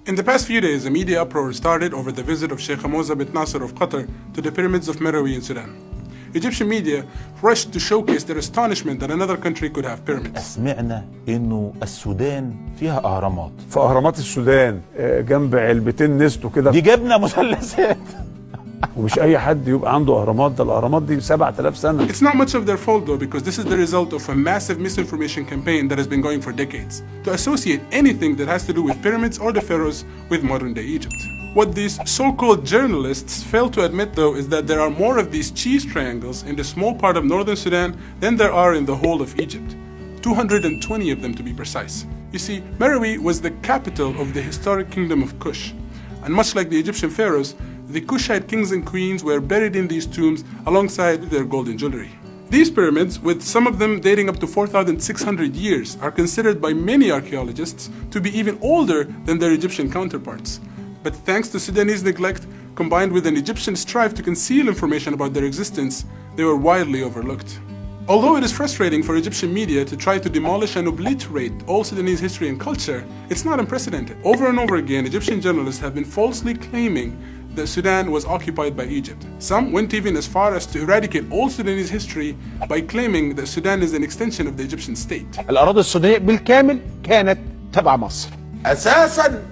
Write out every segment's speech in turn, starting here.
In the past few days, a media uproar started over the visit of Sheikh Hamza bin Nasser of Qatar to the pyramids of Meroe in Sudan. Egyptian media rushed to showcase their astonishment that another country could have pyramids. سمعنا إنه السودان فيها أهرامات. في أهرامات السودان جنب علبتين نستو كده. دي جبنا مثلثات. ومش أي حد يبقى عنده أهرامات، ده الأهرامات دي 7000 سنة. It's not much of their fault though, because this is the result of a massive misinformation campaign that has been going for decades to associate anything that has to do with pyramids or the pharaohs with modern-day Egypt. What these so-called journalists fail to admit though is that there are more of these cheese triangles in the small part of northern Sudan than there are in the whole of Egypt. 220 of them to be precise. You see, Meroe was the capital of the historic kingdom of Kush. And much like the Egyptian pharaohs, the Kushite kings and queens were buried in these tombs alongside their golden jewelry. These pyramids, with some of them dating up to 4,600 years, are considered by many archaeologists to be even older than their Egyptian counterparts. But thanks to Sudanese neglect, combined with an Egyptian strive to conceal information about their existence, they were widely overlooked. Although it is frustrating for Egyptian media to try to demolish and obliterate all Sudanese history and culture, it's not unprecedented. Over and over again, Egyptian journalists have been falsely claiming that Sudan was occupied by Egypt. Some went even as far as to eradicate all Sudanese history by claiming that Sudan is an extension of the Egyptian state. الأراضي السودانية بالكامل كانت تبع مصر. اساسا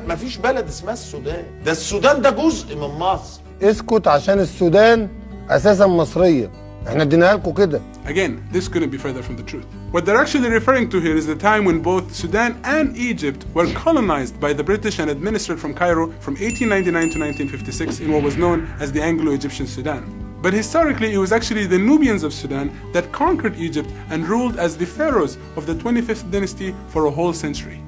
ما فيش بلد اسمها السودان، ده السودان ده جزء من مصر. اسكت عشان السودان اساسا مصريه، احنا اديناها لكم كده. Again, this couldn't be further from the truth. What they're actually referring to here is the time when both Sudan and Egypt were colonized by the British and administered from Cairo from 1899 to 1956 in what was known as the Anglo-Egyptian Sudan. But historically, it was actually the Nubians of Sudan that conquered Egypt and ruled as the pharaohs of the 25th dynasty for a whole century.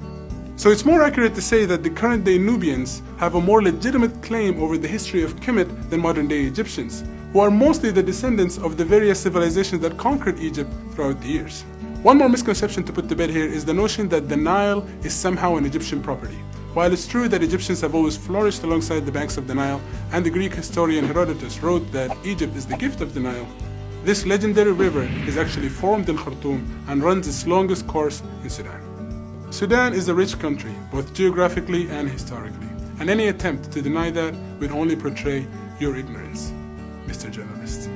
So it's more accurate to say that the current-day Nubians have a more legitimate claim over the history of Kemet than modern-day Egyptians, who are mostly the descendants of the various civilizations that conquered Egypt throughout the years. One more misconception to put to bed here is the notion that the Nile is somehow an Egyptian property. While it's true that Egyptians have always flourished alongside the banks of the Nile, and the Greek historian Herodotus wrote that Egypt is the gift of the Nile, this legendary river is actually formed in Khartoum and runs its longest course in Sudan. Sudan is a rich country, both geographically and historically, and any attempt to deny that would only portray your ignorance, Mr. Journalist.